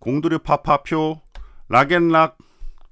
공돌이 파파표 락앤락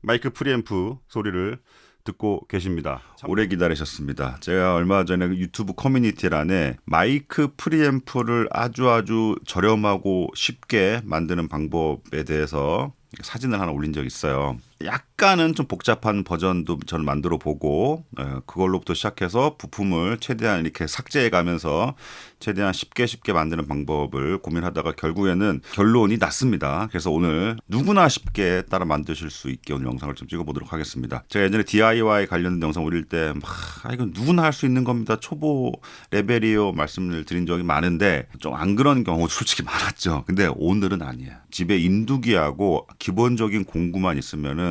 마이크 프리앰프 소리를 듣고 계십니다. 오래 기다리셨습니다. 제가 얼마 전에 유튜브 커뮤니티란에 마이크 프리앰프를 아주 저렴하고 쉽게 만드는 방법에 대해서 사진을 하나 올린 적이 있어요. 약간은 좀 복잡한 버전도 저는 만들어 보고 그걸로부터 시작해서 부품을 최대한 이렇게 삭제해 가면서 최대한 쉽게 만드는 방법을 고민하다가 결국에는 결론이 났습니다. 그래서 오늘 누구나 쉽게 따라 만드실 수 있게 오늘 영상을 좀 찍어보도록 하겠습니다. 제가 예전에 DIY 관련된 영상 올릴 때 이건 누구나 할 수 있는 겁니다. 초보 레벨이요 말씀을 드린 적이 많은데 좀 안 그런 경우도 솔직히 많았죠. 근데 오늘은 아니에요. 집에 인두기하고 기본적인 공구만 있으면은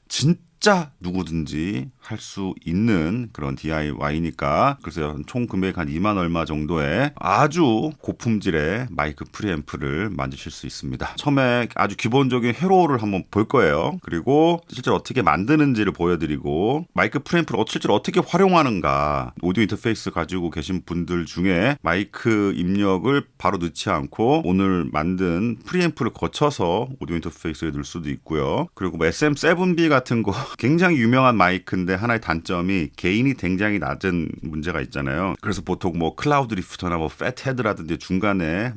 진짜 누구든지 할 수 있는 그런 DIY니까 그래서 총 금액 한 2만 얼마 정도의 아주 고품질의 마이크 프리앰프를 만드실 수 있습니다. 처음에 아주 기본적인 회로를 한번 볼 거예요. 그리고 실제로 어떻게 만드는지를 보여드리고 마이크 프리앰프를 실제로 어떻게 활용하는가 오디오 인터페이스 가지고 계신 분들 중에 마이크 입력을 바로 넣지 않고 오늘 만든 프리앰프를 거쳐서 오디오 인터페이스에 넣을 수도 있고요. 그리고 뭐 SM7B 같은 거 굉장히 유명한 마이크인데 하나의 단점이 게인이 굉장히 낮은 문제가 있잖아요. 그래서 보통 뭐 클라우드 리프터나 뭐 패트헤드라든지 중간에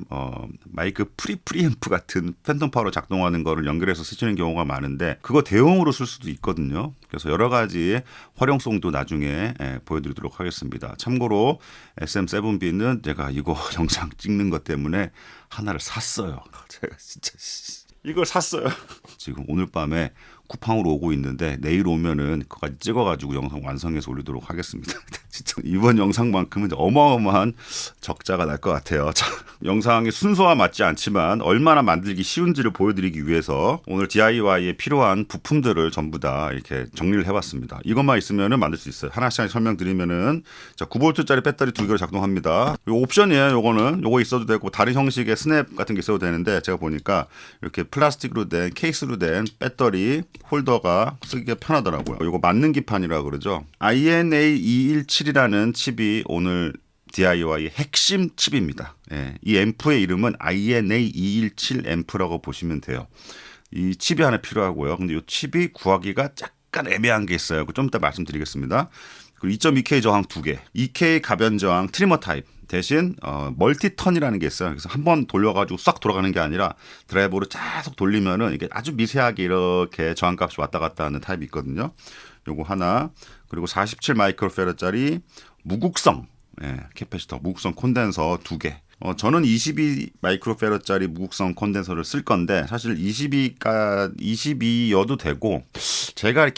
마이크 프리앰프 같은 팬텀 파워로 작동하는 거를 연결해서 쓰시는 경우가 많은데 그거 대용으로 쓸 수도 있거든요. 그래서 여러 가지 활용성도 나중에 보여드리도록 하겠습니다. 참고로 SM7B는 제가 이거 영상 찍는 것 때문에 하나를 샀어요. 제가 진짜 이걸 샀어요. 지금 오늘 밤에 쿠팡으로 오고 있는데 내일 오면은 그거까지 찍어가지고 영상 완성해서 올리도록 하겠습니다. 진짜 이번 영상만큼은 어마어마한 적자가 날 것 같아요. 자, 영상의 순서와 맞지 않지만 얼마나 만들기 쉬운지를 보여드리기 위해서 오늘 DIY에 필요한 부품들을 전부 다 이렇게 정리를 해봤습니다. 이것만 있으면은 만들 수 있어요. 하나씩 설명드리면은 자 9V짜리 배터리 2개로 작동합니다. 요 옵션이에요. 요거 있어도 되고 다른 형식의 스냅 같은 게 있어도 되는데 제가 보니까 이렇게 플라스틱으로 된 케이스로 된 배터리 홀더가 쓰기가 편하더라고요. 이거 만능기판이라고 그러죠. INA217이라는 칩이 오늘 DIY의 핵심 칩입니다. 예, 이 앰프의 이름은 INA217 앰프라고 보시면 돼요. 이 칩이 하나 필요하고요. 근데 이 칩이 구하기가 약간 애매한 게 있어요. 좀 이따 말씀드리겠습니다. 그리고 2.2K 저항 2개, 2K 가변 저항 트리머 타입. 대신 멀티턴이라는 게 있어요. 그래서 한번 돌려가지고 싹 돌아가는 게 아니라 드라이버로 계속 돌리면은 이게 아주 미세하게 이렇게 저항값이 왔다 갔다 하는 타입이 있거든요. 요거 하나 그리고 47 마이크로페라짜리 무극성 캐패시터 무극성 콘덴서 2개. 저는 22 마이크로페라짜리 무극성 콘덴서를 쓸 건데 사실 22여도 되고 제가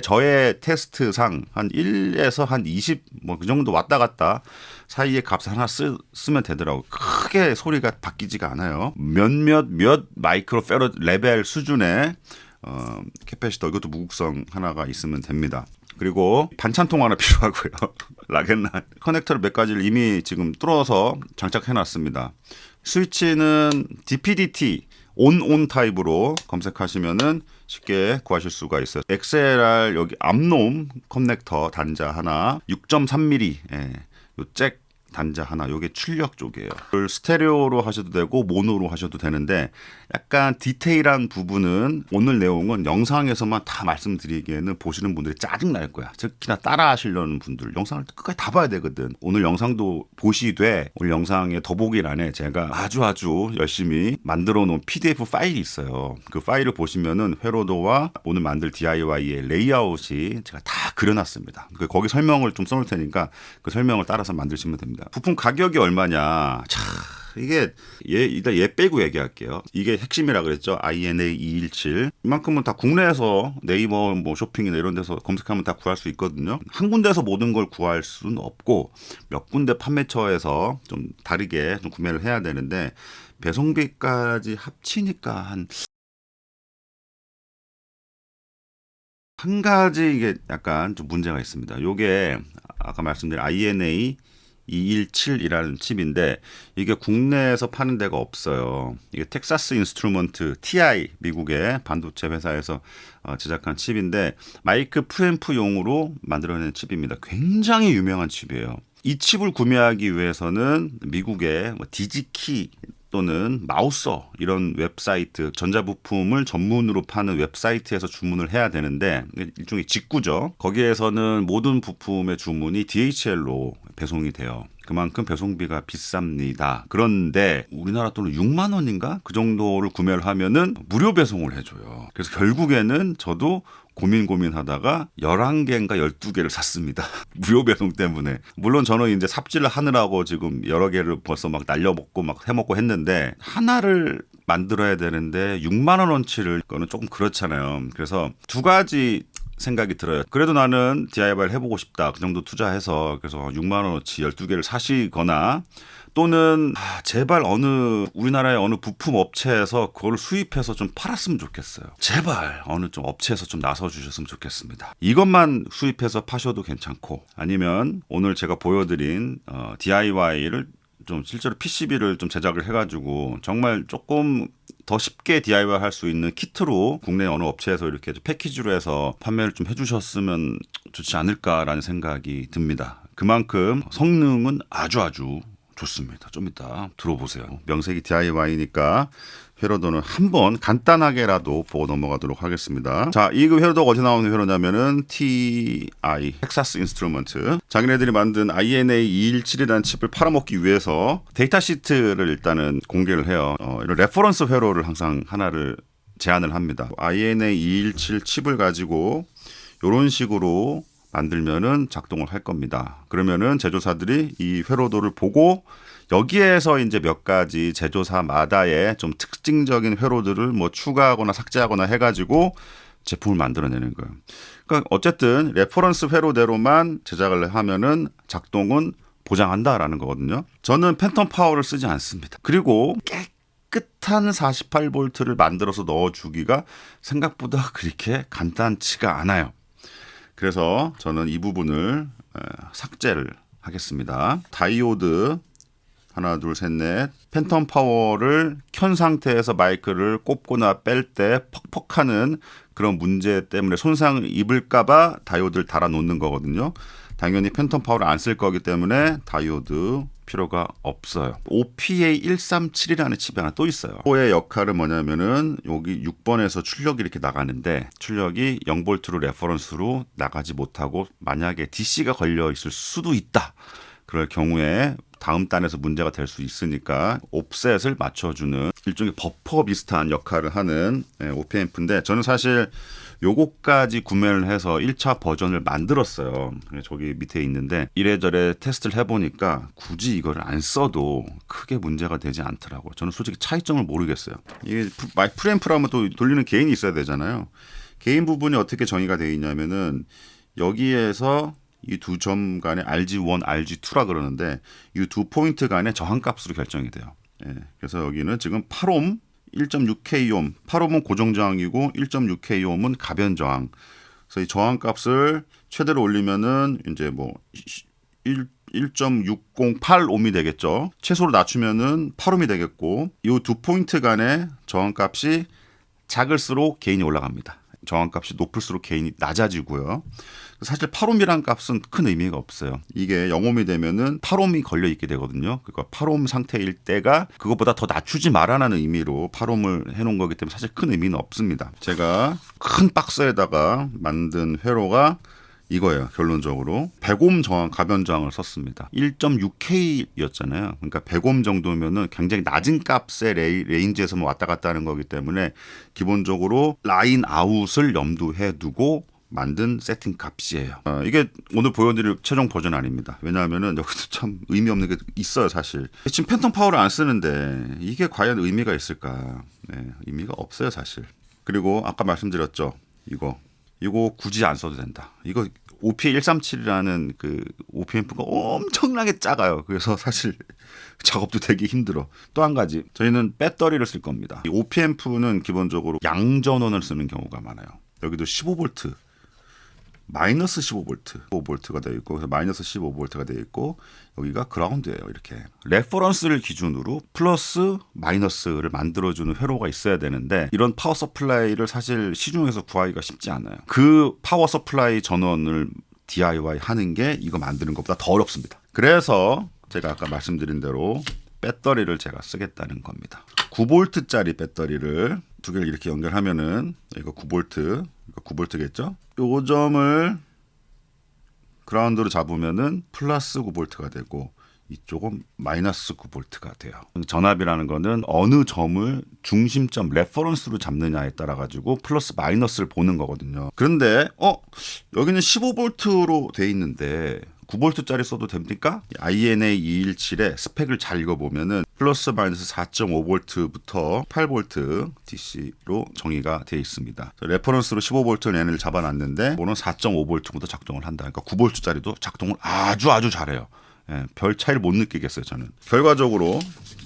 저의 테스트상 한 1에서 한 20 뭐 그 정도 왔다 갔다 사이에 값을 하나 쓰면 되더라고요. 크게 소리가 바뀌지가 않아요. 몇 마이크로페라 레벨 수준의 캐패시터 이것도 무극성 하나가 있으면 됩니다. 그리고 반찬통 하나 필요하고요. 락앤락 커넥터를 몇 가지를 이미 지금 뚫어서 장착해 놨습니다. 스위치는 DPDT 온 타입으로 검색하시면은 쉽게 구하실 수가 있어요. XLR 여기 암놈 커넥터 단자 하나 6.3mm 요 잭 단자 하나 요게 출력 쪽이에요. 스테레오로 하셔도 되고 모노로 하셔도 되는데 약간 디테일한 부분은 오늘 내용은 영상에서만 다 말씀드리기에는 보시는 분들이 짜증 날 거야. 특히나 따라 하시려는 분들 영상을 끝까지 다 봐야 되거든. 오늘 영상도 보시되 오늘 영상의 더보기란에 제가 아주 열심히 만들어 놓은 PDF 파일이 있어요. 그 파일을 보시면은 회로도와 오늘 만들 DIY의 레이아웃이 제가 다 그려놨습니다. 거기 설명을 좀 써놓을 테니까 그 설명을 따라서 만드시면 됩니다. 부품 가격이 얼마냐? 이게 일단 얘 빼고 얘기할게요. 이게 핵심이라 그랬죠. INA217. 이만큼은 다 국내에서 네이버 뭐 쇼핑이나 이런 데서 검색하면 다 구할 수 있거든요. 한 군데서 모든 걸 구할 수는 없고 몇 군데 판매처에서 좀 다르게 좀 구매를 해야 되는데 배송비까지 합치니까 한 가지 이게 약간 좀 문제가 있습니다. 요게 아까 말씀드린 INA 217이라는 칩인데 이게 국내에서 파는 데가 없어요. 이게 텍사스 인스트루먼트 TI 미국의 반도체 회사에서 제작한 칩인데 마이크 프리앰프용으로 만들어낸 칩입니다. 굉장히 유명한 칩이에요. 이 칩을 구매하기 위해서는 미국의 디지키 또는 마우서 이런 웹사이트, 전자부품을 전문으로 파는 웹사이트에서 주문을 해야 되는데 일종의 직구죠. 거기에서는 모든 부품의 주문이 DHL로 배송이 돼요. 그만큼 배송비가 비쌉니다. 그런데 우리나라 돈으로 6만 원인가? 그 정도를 구매를 하면은 무료 배송을 해줘요. 그래서 결국에는 저도 고민하다가 11개인가 12개를 샀습니다. 무료 배송 때문에. 물론 저는 이제 삽질을 하느라고 지금 여러 개를 벌써 막 날려먹고 막 해먹고 했는데 하나를 만들어야 되는데 6만 원어치를 그거는 조금 그렇잖아요. 그래서 두 가지 생각이 들어요. 그래도 나는 DIY를 해보고 싶다. 그 정도 투자해서 그래서 6만 원어치 12개를 사시거나 또는 제발 우리나라의 어느 부품 업체에서 그걸 수입해서 좀 팔았으면 좋겠어요. 제발 어느 좀 업체에서 좀 나서 주셨으면 좋겠습니다. 이것만 수입해서 파셔도 괜찮고 아니면 오늘 제가 보여드린 DIY를 좀 실제로 PCB를 좀 제작을 해가지고 정말 조금 더 쉽게 DIY 할 수 있는 키트로 국내 어느 업체에서 이렇게 패키지로 해서 판매를 좀 해주셨으면 좋지 않을까라는 생각이 듭니다. 그만큼 성능은 아주 좋습니다. 좀 이따 들어보세요. 명색이 DIY니까 회로도는 한번 간단하게라도 보고 넘어가도록 하겠습니다. 자, 이 회로도가 어디서 나오는 회로냐면은 TI, 텍사스 인스트루먼트. 자기네들이 만든 INA217이라는 칩을 팔아먹기 위해서 데이터 시트를 일단은 공개를 해요. 이런 레퍼런스 회로를 항상 하나를 제안을 합니다. INA217 칩을 가지고 이런 식으로 만들면은 작동을 할 겁니다. 그러면은 제조사들이 이 회로도를 보고 여기에서 이제 몇 가지 제조사마다의 좀 특징적인 회로들을 뭐 추가하거나 삭제하거나 해가지고 제품을 만들어내는 거예요. 그러니까 어쨌든 레퍼런스 회로대로만 제작을 하면은 작동은 보장한다라는 거거든요. 저는 팬텀 파워를 쓰지 않습니다. 그리고 깨끗한 48V를 만들어서 넣어주기가 생각보다 그렇게 간단치가 않아요. 그래서 저는 이 부분을 삭제를 하겠습니다. 다이오드 하나 둘 셋 넷 팬텀 파워를 켠 상태에서 마이크를 꼽거나 뺄 때 퍽퍽하는 그런 문제 때문에 손상을 입을까봐 다이오드를 달아 놓는 거거든요. 당연히 팬텀 파워를 안 쓸 거기 때문에 다이오드 필요가 없어요. OPA137이라는 칩이 하나 또 있어요. 그의 역할은 뭐냐면은 여기 6번에서 출력이 이렇게 나가는데 출력이 0V로 레퍼런스로 나가지 못하고 만약에 DC가 걸려 있을 수도 있다. 그럴 경우에 다음 단에서 문제가 될 수 있으니까 옵셋을 맞춰주는 일종의 버퍼 비슷한 역할을 하는 OP앰프인데 저는 사실 요거까지 구매를 해서 1차 버전을 만들었어요. 저기 밑에 있는데 이래저래 테스트를 해보니까 굳이 이거를 안 써도 크게 문제가 되지 않더라고요. 저는 솔직히 차이점을 모르겠어요. 이게 프리앰프라면 또 돌리는 개인이 있어야 되잖아요. 개인 부분이 어떻게 정의가 되어 있냐면은 여기에서 이 두 점 간의 RG1, RG2라 그러는데 이 두 포인트 간의 저항값으로 결정이 돼요. 그래서 여기는 지금 8옴 1.6K옴, 8옴은 고정 저항이고 1.6K옴은 가변 저항. 그래서 이 저항값을 최대로 올리면은 이제 뭐 1.608옴이 되겠죠. 최소로 낮추면은 8옴이 되겠고 이 두 포인트 간의 저항값이 작을수록 게인이 올라갑니다. 저항값이 높을수록 게인이 낮아지고요. 사실 8옴이란 값은 큰 의미가 없어요. 이게 0옴이 되면은 8옴이 걸려 있게 되거든요. 그러니까 8옴 상태일 때가 그것보다 더 낮추지 말라는 의미로 8옴을 해놓은 거기 때문에 사실 큰 의미는 없습니다. 제가 큰 박스에다가 만든 회로가 이거예요. 결론적으로 100옴 저항, 가변 저항을 썼습니다. 1.6K였잖아요. 그러니까 100옴 정도면은 굉장히 낮은 값의 레인지에서만 왔다 갔다 하는 거기 때문에 기본적으로 라인 아웃을 염두에 두고 만든 세팅 값이에요. 이게 오늘 보여드릴 최종 버전 아닙니다. 왜냐하면은 여기도 참 의미 없는 게 있어요, 사실. 지금 팬텀 파워를 안 쓰는데 이게 과연 의미가 있을까? 의미가 없어요, 사실. 그리고 아까 말씀드렸죠, 이거 굳이 안 써도 된다. 이거 OPA137이라는 그 OP앰프가 엄청나게 작아요. 그래서 사실 작업도 되게 힘들어. 또 한 가지, 저희는 배터리를 쓸 겁니다. 이 OP앰프는 기본적으로 양전원을 쓰는 경우가 많아요. 여기도 15V. 마이너스 15V가 되어 있고, 그래서 마이너스 15V가 되어 있고, 여기가 그라운드예요. 이렇게 레퍼런스를 기준으로 플러스 마이너스를 만들어주는 회로가 있어야 되는데 이런 파워 서플라이를 사실 시중에서 구하기가 쉽지 않아요. 그 파워 서플라이 전원을 DIY 하는 게 이거 만드는 것보다 더 어렵습니다. 그래서 제가 아까 말씀드린 대로 배터리를 제가 쓰겠다는 겁니다. 9V짜리 배터리를 두 개를 이렇게 연결하면은 이거 9V, 이거 9V겠죠? 요 점을 그라운드로 잡으면은 플러스 9V가 되고 이쪽은 마이너스 9V가 돼요. 전압이라는 거는 어느 점을 중심점 레퍼런스로 잡느냐에 따라 가지고 플러스 마이너스를 보는 거거든요. 그런데 여기는 15V로 돼 있는데 9V짜리 써도 됩니까? INA217의 스펙을 잘 읽어보면은 플러스 마이너스 4.5V부터 8V DC로 정의가 되어 있습니다. 레퍼런스로 15V N을 잡아놨는데 이거는 4.5V부터 작동을 한다. 그러니까 9V짜리도 작동을 아주 잘해요. 예, 별 차이를 못 느끼겠어요, 저는. 결과적으로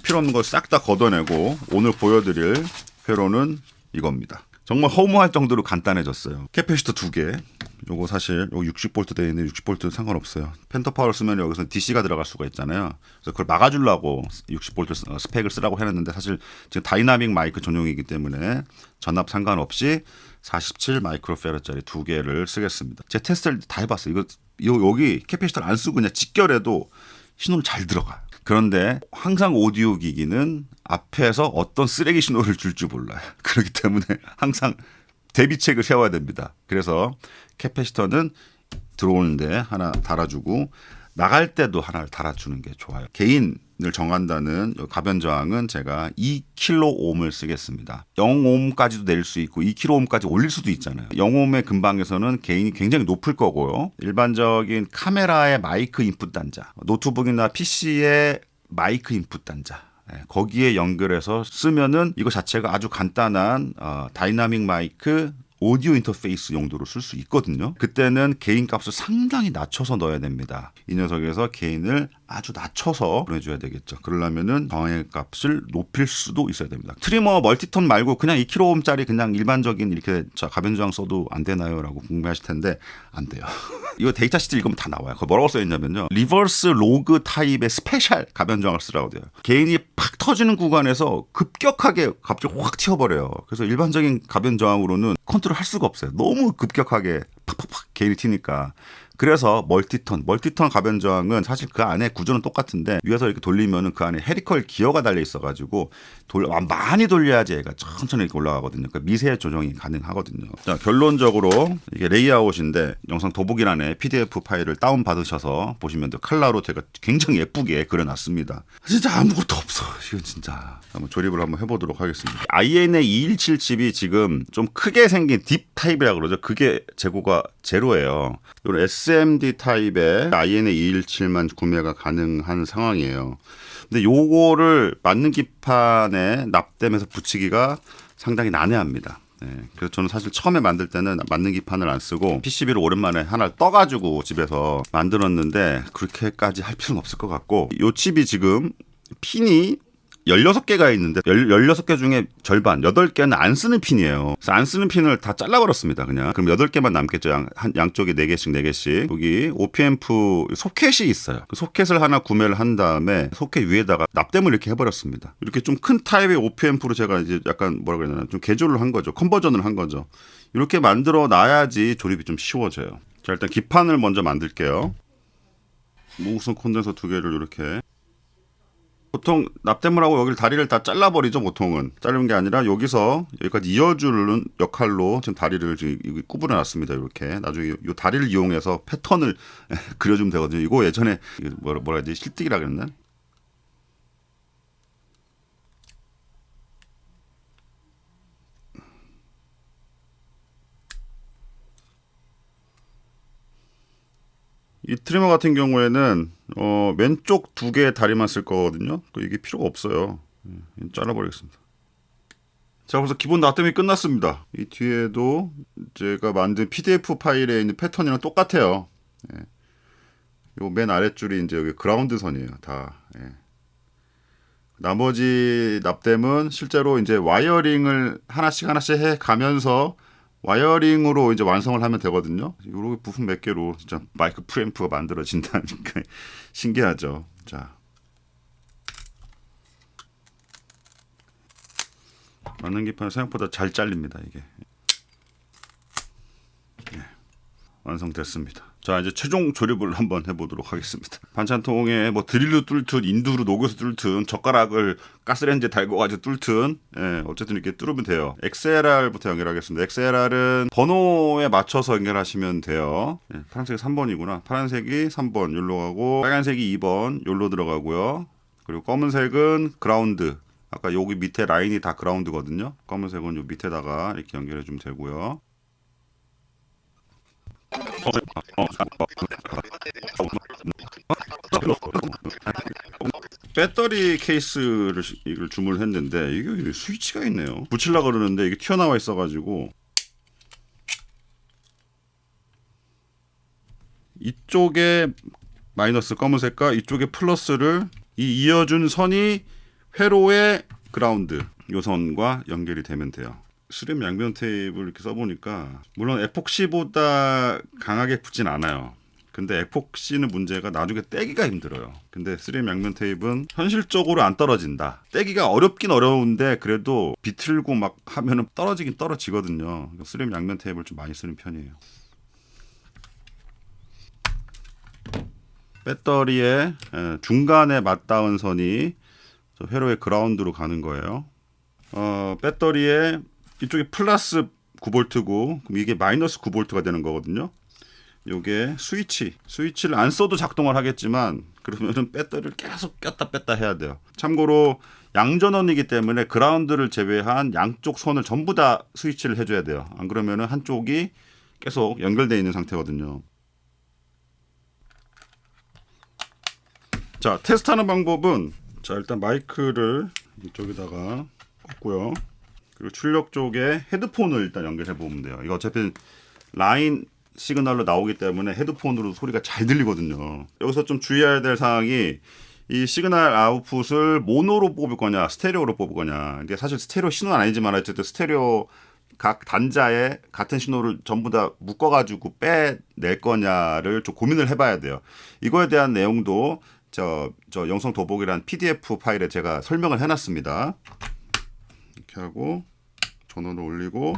필요 없는 걸 싹 다 걷어내고 오늘 보여드릴 회로는 이겁니다. 정말 허무할 정도로 간단해졌어요. 캐패시터 2개. 요거 사실 요거 60V 되어 있는데 60V 상관없어요. 펜터파워를 쓰면 여기서 DC가 들어갈 수가 있잖아요. 그래서 그걸 막아주려고 60V 스펙을 쓰라고 해놨는데 사실 지금 다이나믹 마이크 전용이기 때문에 전압 상관없이 47 마이크로페라짜리 2개를 쓰겠습니다. 제 테스트를 다 해봤어요. 여기 캐패시터를 안 쓰고 그냥 직결해도 신호는 잘 들어가요. 그런데 항상 오디오 기기는 앞에서 어떤 쓰레기 신호를 줄지 몰라요. 그렇기 때문에 항상 대비책을 세워야 됩니다. 그래서 캐패시터는 들어오는데 하나 달아주고 나갈 때도 하나를 달아주는 게 좋아요. 개인을 정한다는 가변 저항은 제가 2kΩ을 쓰겠습니다. 0ohm까지도 낼 수 있고 2kΩ까지 올릴 수도 있잖아요. 0ohm의 근방에서는 개인이 굉장히 높을 거고요. 일반적인 카메라의 마이크 인풋 단자, 노트북이나 PC의 마이크 인풋 단자, 거기에 연결해서 쓰면은 이거 자체가 아주 간단한 다이나믹 마이크 오디오 인터페이스 용도로 쓸 수 있거든요. 그때는 개인 값을 상당히 낮춰서 넣어야 됩니다. 이 녀석에서 개인을 아주 낮춰서 보내줘야 되겠죠. 그러려면은 저항의 값을 높일 수도 있어야 됩니다. 트리머 멀티톤 말고 그냥 2kΩ짜리 그냥 일반적인 이렇게 가변 저항 써도 안 되나요? 라고 궁금해하실 텐데 안 돼요. 이거 데이터 시트 읽으면 다 나와요. 그거 뭐라고 써있냐면요. 리버스 로그 타입의 스페셜 가변 저항을 쓰라고 돼요. 개인이 팍 터지는 구간에서 급격하게 갑자기 확 튀어버려요. 그래서 일반적인 가변 저항으로는 컨트롤 할 수가 없어요. 너무 급격하게 팍팍팍 개인이 튀니까. 그래서 멀티턴 가변 저항은 사실 그 안에 구조는 똑같은데 위에서 이렇게 돌리면은 그 안에 헤리컬 기어가 달려 있어가지고 많이 돌려야지 얘가 천천히 이렇게 올라가거든요. 그러니까 미세 조정이 가능하거든요. 자, 결론적으로 이게 레이아웃인데 영상 더보기란에 PDF 파일을 다운 받으셔서 보시면 돼. 칼라로 제가 굉장히 예쁘게 그려놨습니다. 진짜 아무것도 없어. 이건 진짜 한번 조립을 한번 해보도록 하겠습니다. INA217 칩이 지금 좀 크게 생긴 딥 타입이라고 그러죠. 그게 재고가 제로예요. 이런 SMD 타입의 INA217만 구매가 가능한 상황이에요. 근데 요거를 맞는 기판에 납땜해서 붙이기가 상당히 난해합니다. 그래서 저는 사실 처음에 만들 때는 맞는 기판을 안 쓰고 PCB를 오랜만에 하나를 떠가지고 집에서 만들었는데 그렇게까지 할 필요는 없을 것 같고 요 칩이 지금 핀이 16개가 있는데 16개 중에 절반 8개는 안 쓰는 핀이에요. 그래서 안 쓰는 핀을 다 잘라버렸습니다. 그냥. 그럼 8개만 남겠죠. 양쪽에 4개씩. 여기 OP앰프 소켓이 있어요. 그 소켓을 하나 구매를 한 다음에 소켓 위에다가 납땜을 이렇게 해버렸습니다. 이렇게 좀 큰 타입의 OP앰프로 제가 이제 약간 뭐라 그래야 되나 좀 개조를 한 거죠. 컨버전을 한 거죠. 이렇게 만들어 놔야지 조립이 좀 쉬워져요. 자, 일단 기판을 먼저 만들게요. 무선 콘덴서 2개를 이렇게 보통 납땜을 하고 여기를 다리를 다 잘라버리죠. 보통은 자르는 게 아니라 여기까지 이어주는 역할로 지금 다리를 지금 구부려 놨습니다. 이렇게 나중에 이 다리를 이용해서 패턴을 그려주면 되거든요. 이거 예전에 뭐라 해야지 실뜨기라 그랬나? 이 트리머 같은 경우에는 왼쪽 2개의 다리만 쓸 거거든요. 이게 필요가 없어요. 잘라버리겠습니다. 자, 그래서 기본 납땜이 끝났습니다. 이 뒤에도 제가 만든 PDF 파일에 있는 패턴이랑 똑같아요. 요 맨 아랫줄이 이제 여기 그라운드 선이에요. 다. 나머지 납땜은 실제로 이제 와이어링을 하나씩 해 가면서 와이어링으로 이제 완성을 하면 되거든요. 이렇게 부품 몇 개로 진짜 마이크 프리앰프가 만들어진다니까 신기하죠. 자, 맞는 기판 생각보다 잘 잘립니다. 이게 완성됐습니다. 자, 이제 최종 조립을 한번 해보도록 하겠습니다. 반찬통에 뭐 드릴로 뚫든 인두로 녹여서 뚫든 젓가락을 가스레인지에 달궈가지고 뚫든 어쨌든 이렇게 뚫으면 돼요. XLR부터 연결하겠습니다. XLR은 번호에 맞춰서 연결하시면 돼요. 파란색이 3번이구나. 파란색이 3번 여기로 가고 빨간색이 2번 여기로 들어가고요. 그리고 검은색은 그라운드. 아까 여기 밑에 라인이 다 그라운드거든요. 검은색은 요 밑에다가 이렇게 연결해 주면 되고요. 배터리 케이스를 이걸 주문했는데 이게 스위치가 있네요. 붙이려고 그러는데 이게 튀어나와 있어가지고 이쪽에 마이너스 검은색과 이쪽에 플러스를 이 이어준 선이 회로의 그라운드 요 선과 연결이 되면 돼요. 수렴 양면 테이프를 이렇게 써보니까 물론 에폭시보다 강하게 붙진 않아요. 근데 에폭시는 문제가 나중에 떼기가 힘들어요. 근데 3M 양면 테이프는 현실적으로 안 떨어진다. 떼기가 어렵긴 어려운데 그래도 비틀고 막 하면은 떨어지긴 떨어지거든요. 3M 양면 테이프를 좀 많이 쓰는 편이에요. 배터리의 중간에 맞닿은 선이 회로의 그라운드로 가는 거예요. 배터리에 이쪽이 플러스 9V고 그럼 이게 마이너스 9V가 되는 거거든요. 요게 스위치를 안 써도 작동을 하겠지만 그러면은 배터리를 계속 꼈다 뺐다 해야 돼요. 참고로 양전원이기 때문에 그라운드를 제외한 양쪽 선을 전부 다 스위치를 해줘야 돼요. 안 그러면은 한쪽이 계속 연결되어 있는 상태거든요. 자, 테스트하는 방법은 자 일단 마이크를 이쪽에다가 꽂고요. 그리고 출력 쪽에 헤드폰을 일단 연결해 보면 돼요. 이거 어차피 라인 시그널로 나오기 때문에 헤드폰으로 소리가 잘 들리거든요. 여기서 좀 주의해야 될 사항이 이 시그널 아웃풋을 모노로 뽑을 거냐 스테레오로 뽑을 거냐. 이게 사실 스테레오 신호는 아니지만 어쨌든 스테레오 각 단자에 같은 신호를 전부 다 묶어가지고 빼낼 거냐를 좀 고민을 해봐야 돼요. 이거에 대한 내용도 저 영성 도복이란 PDF 파일에 제가 설명을 해놨습니다. 이렇게 하고 전원을 올리고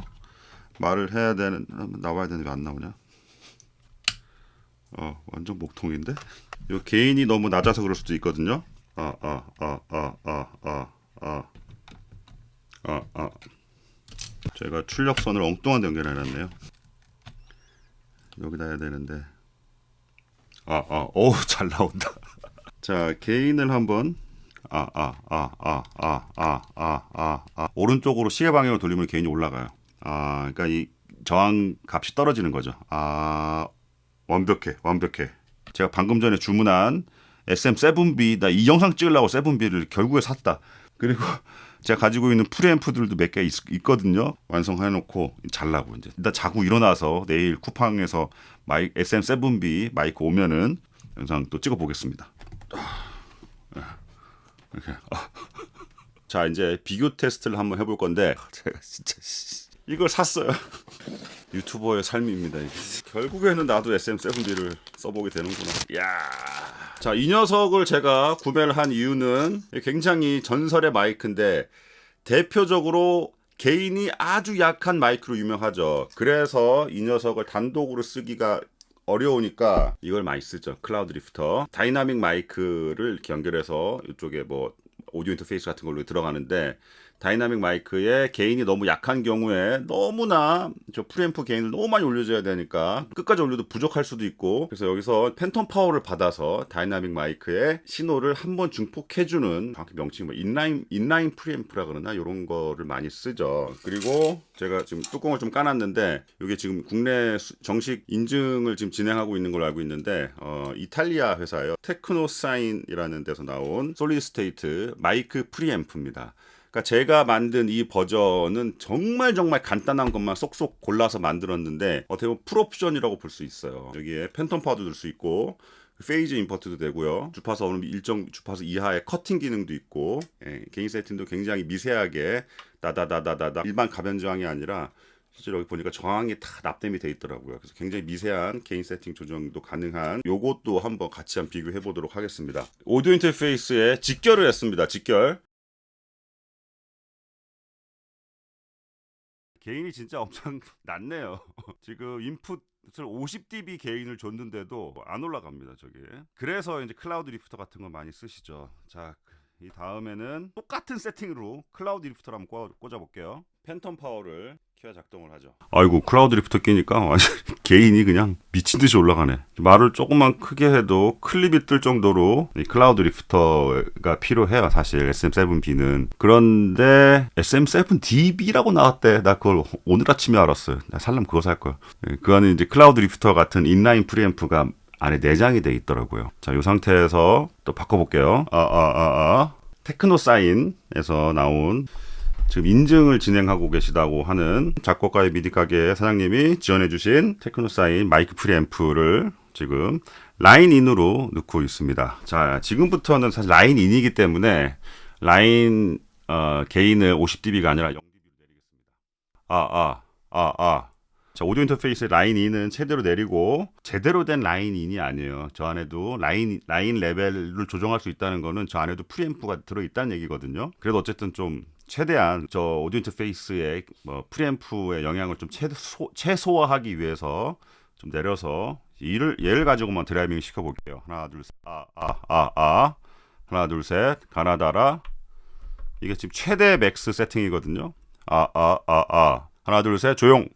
말을 해야 되는 나와야 되는데 왜 안 나오냐? 완전 목통인데? 요 게인이 너무 낮아서 그럴 수도 있거든요. 제가 출력선을 엉뚱한 데 연결해놨네요. 여기다 해야 되는데. 잘 나온다. 자, 게인을 한번 오른쪽으로 시계 방향으로 돌리면 게인이 올라가요. 그러니까 이 저항 값이 떨어지는 거죠. 완벽해. 제가 방금 전에 주문한 SM7B 나 이 영상 찍으려고 7B를 결국에 샀다. 그리고 제가 가지고 있는 프리앰프들도 몇 개 있거든요. 완성해놓고 잘라고 이제 일단 자고 일어나서 내일 쿠팡에서 SM7B 마이크 오면은 영상 또 찍어보겠습니다. 이렇게. 자 이제 비교 테스트를 한번 해볼 건데 제가 진짜 이걸 샀어요. 유튜버의 삶입니다. 이게. 결국에는 나도 SM7B를 써보게 되는구나. 이야. 자, 이 녀석을 제가 구매를 한 이유는 굉장히 전설의 마이크인데 대표적으로 게인이 아주 약한 마이크로 유명하죠. 그래서 이 녀석을 단독으로 쓰기가 어려우니까 이걸 많이 쓰죠. 클라우드 리프터. 다이나믹 마이크를 이렇게 연결해서 이쪽에 뭐 오디오 인터페이스 같은 걸로 들어가는데 다이나믹 마이크의 게인이 너무 약한 경우에 너무나 저 프리앰프 게인을 너무 많이 올려줘야 되니까 끝까지 올려도 부족할 수도 있고 그래서 여기서 팬텀 파워를 받아서 다이나믹 마이크의 신호를 한번 증폭해주는 정확히 명칭이 뭐 인라인 프리앰프라 그러나 이런 거를 많이 쓰죠. 그리고 제가 지금 뚜껑을 좀 까놨는데 이게 지금 국내 정식 인증을 지금 진행하고 있는 걸로 알고 있는데 이탈리아 회사예요. 테크노사인이라는 데서 나온 솔리드 스테이트 마이크 프리앰프입니다. 그러니까 제가 만든 이 버전은 정말 간단한 것만 쏙쏙 골라서 만들었는데 어떻게 보면 풀옵션이라고 볼 수 있어요. 여기에 팬텀 파워도 들 수 있고 페이즈 임포트도 되고요. 주파수 어느 일정 주파수 이하의 커팅 기능도 있고 게인 세팅도 굉장히 미세하게 다다다다다다 일반 가변 저항이 아니라 실제로 여기 보니까 저항이 다 납땜이 돼 있더라고요. 그래서 굉장히 미세한 게인 세팅 조정도 가능한 요것도 한번 같이 비교해 보도록 하겠습니다. 오디오 인터페이스에 직결을 했습니다. 직결. 게인이 진짜 엄청 낮네요. 지금 인풋을 50dB 게인을 줬는데도 안 올라갑니다, 저게. 그래서 이제 클라우드 리프터 같은 거 많이 쓰시죠. 자, 이 다음에는 똑같은 세팅으로 클라우드 리프터를 한번 꽂아볼게요. 팬텀 파워를 켜야 작동을 하죠. 아이고, 클라우드 리프터 끼니까 완전 게인이 그냥 미친 듯이 올라가네. 말을 조금만 크게 해도 클립이 뜰 정도로 이 클라우드 리프터가 필요해요, 사실 SM7B는. 그런데 SM7DB라고 나왔대. 나 그걸 오늘 아침에 알았어요. 나 살려면 그거 살 걸. 그 안에 이제 클라우드 리프터 같은 인라인 프리앰프가 안에 내장이 돼 있더라고요. 자, 이 상태에서 또 바꿔볼게요. 테크노사인에서 나온 지금 인증을 진행하고 계시다고 하는 작곡가의 미디 가게 사장님이 지원해주신 테크노사인 마이크 프리앰프를 지금 라인 인으로 넣고 있습니다. 자, 지금부터는 사실 라인 인이기 때문에 라인 게인을 50dB가 아니라 0dB로 내리겠습니다. 자, 오디오 인터페이스의 라인 인은 최대로 내리고 제대로 된 라인 인이 아니에요. 저 안에도 라인 레벨을 조정할 수 있다는 거는 저 안에도 프리앰프가 들어있다는 얘기거든요. 그래도 어쨌든 좀 최대한 저 오디오 인터페이스의 프리앰프의 영향을 좀 최소화하기 위해서 좀 내려서 얘를 가지고만 드라이빙 시켜볼게요. 하나 둘 셋 하나 둘 셋 가나다라. 이게 지금 최대 맥스 세팅이거든요. 하나 둘 셋 조용.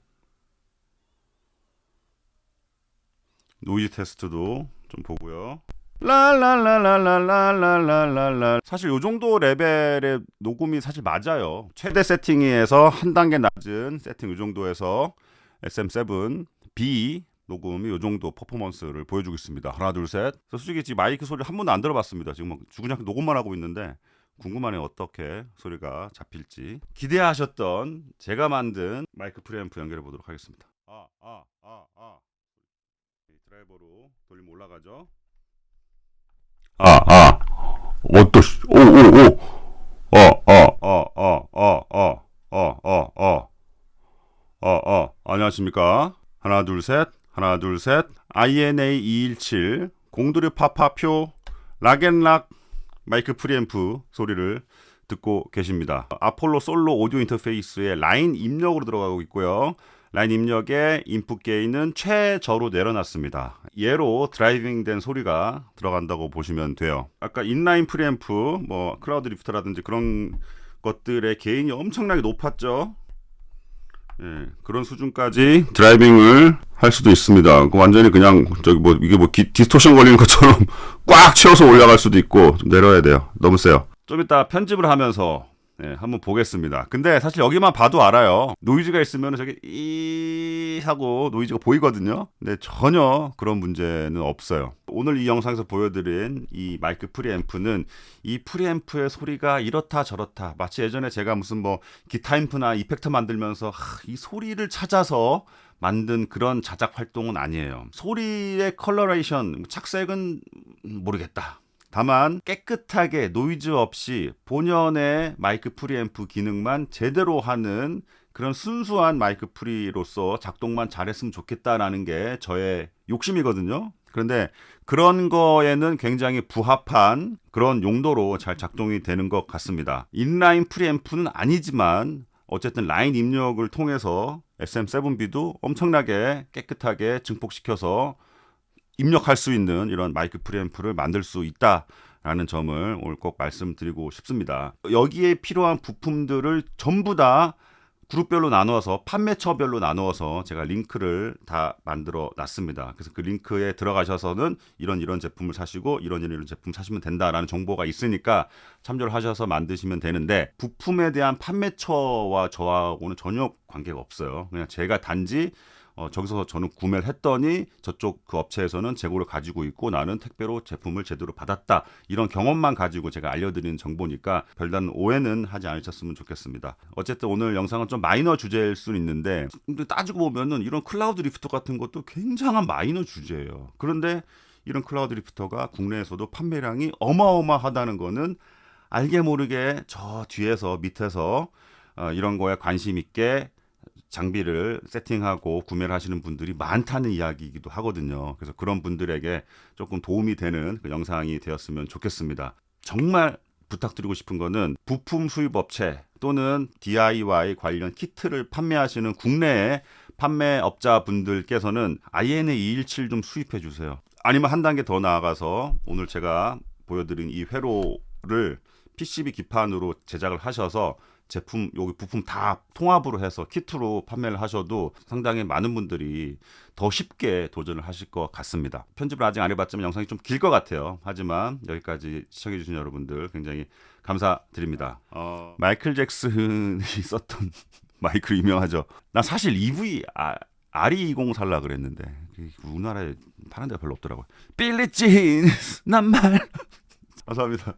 노이즈 테스트도 좀 보고요. 랄랄랄랄랄랄랄랄랄. 사실 요 정도 레벨의 녹음이 사실 맞아요. 최대 세팅에서 한 단계 낮은 세팅 요 정도에서 SM7B 녹음이 요 정도 퍼포먼스를 보여주고 있습니다. 하나 둘 셋. 솔직히 지금 마이크 소리 한 번도 안 들어봤습니다. 지금 주구장 녹음만 하고 있는데 궁금하네요. 어떻게 소리가 잡힐지. 기대하셨던 제가 만든 마이크 프리앰프 연결해 보도록 하겠습니다. 드라이버로 돌리면 올라가죠. 안녕하십니까. 하나 둘 셋 INA217 공도류 파파표 락앤락 마이크 프리앰프 소리를 듣고 계십니다. 아폴로 솔로 오디오 인터페이스의 라인 입력으로 들어가고 있고요. 라인 입력의 인풋 게인은 최저로 내려놨습니다. 얘로 드라이빙 된 소리가 들어간다고 보시면 돼요. 아까 인라인 프리앰프, 클라우드 리프터라든지 그런 것들의 게인이 엄청나게 높았죠. 예, 그런 수준까지 드라이빙을 할 수도 있습니다. 완전히 그냥 디스토션 걸리는 것처럼 꽉 채워서 올라갈 수도 있고 좀 내려야 돼요. 너무 세요. 좀 이따 편집을 하면서 한번 보겠습니다. 근데 사실 여기만 봐도 알아요. 노이즈가 있으면 저기 이 하고 노이즈가 보이거든요. 근데 전혀 그런 문제는 없어요. 오늘 이 영상에서 보여드린 이 마이크 프리앰프는 이 프리앰프의 소리가 이렇다 저렇다, 마치 예전에 제가 무슨 기타 앰프나 이펙터 만들면서 이 소리를 찾아서 만든 그런 자작 활동은 아니에요. 소리의 컬러레이션, 착색은 모르겠다. 다만 깨끗하게 노이즈 없이 본연의 마이크 프리앰프 기능만 제대로 하는 그런 순수한 마이크 프리로서 작동만 잘했으면 좋겠다라는 게 저의 욕심이거든요. 그런데 그런 거에는 굉장히 부합한 그런 용도로 잘 작동이 되는 것 같습니다. 인라인 프리앰프는 아니지만 어쨌든 라인 입력을 통해서 SM7B도 엄청나게 깨끗하게 증폭시켜서 입력할 수 있는 이런 마이크 프리앰프를 만들 수 있다라는 점을 오늘 꼭 말씀드리고 싶습니다. 여기에 필요한 부품들을 전부 다 그룹별로 나누어서 판매처별로 나누어서 제가 링크를 다 만들어 놨습니다. 그래서 그 링크에 들어가셔서는 이런 제품을 사시고 이런 제품 사시면 된다라는 정보가 있으니까 참조를 하셔서 만드시면 되는데, 부품에 대한 판매처와 저하고는 전혀 관계가 없어요. 그냥 제가 단지 저기서 저는 구매를 했더니 저쪽 그 업체에서는 재고를 가지고 있고 나는 택배로 제품을 제대로 받았다, 이런 경험만 가지고 제가 알려드리는 정보니까 별다른 오해는 하지 않으셨으면 좋겠습니다. 어쨌든 오늘 영상은 좀 마이너 주제일 수는 있는데, 근데 따지고 보면은 이런 클라우드 리프터 같은 것도 굉장한 마이너 주제예요. 그런데 이런 클라우드 리프터가 국내에서도 판매량이 어마어마하다는 거는 알게 모르게 저 뒤에서 밑에서 이런 거에 관심 있게 장비를 세팅하고 구매를 하시는 분들이 많다는 이야기이기도 하거든요. 그래서 그런 분들에게 조금 도움이 되는 그 영상이 되었으면 좋겠습니다. 정말 부탁드리고 싶은 거는 부품 수입 업체, 또는 DIY 관련 키트를 판매하시는 국내의 판매업자분들께서는 INA217 좀 수입해 주세요. 아니면 한 단계 더 나아가서 오늘 제가 보여드린 이 회로를 PCB 기판으로 제작을 하셔서 제품 여기 부품 다 통합으로 해서 키트로 판매를 하셔도 상당히 많은 분들이 더 쉽게 도전을 하실 것 같습니다. 편집을 아직 안 해봤지만 영상이 좀 길 것 같아요. 하지만 여기까지 시청해 주신 여러분들 굉장히 감사드립니다. 마이클 잭슨이 썼던 마이크 유명하죠. 나 사실 EV RE20 살라 그랬는데 우리나라에 파는 데가 별로 없더라고요. 빌리진 난 말 감사합니다.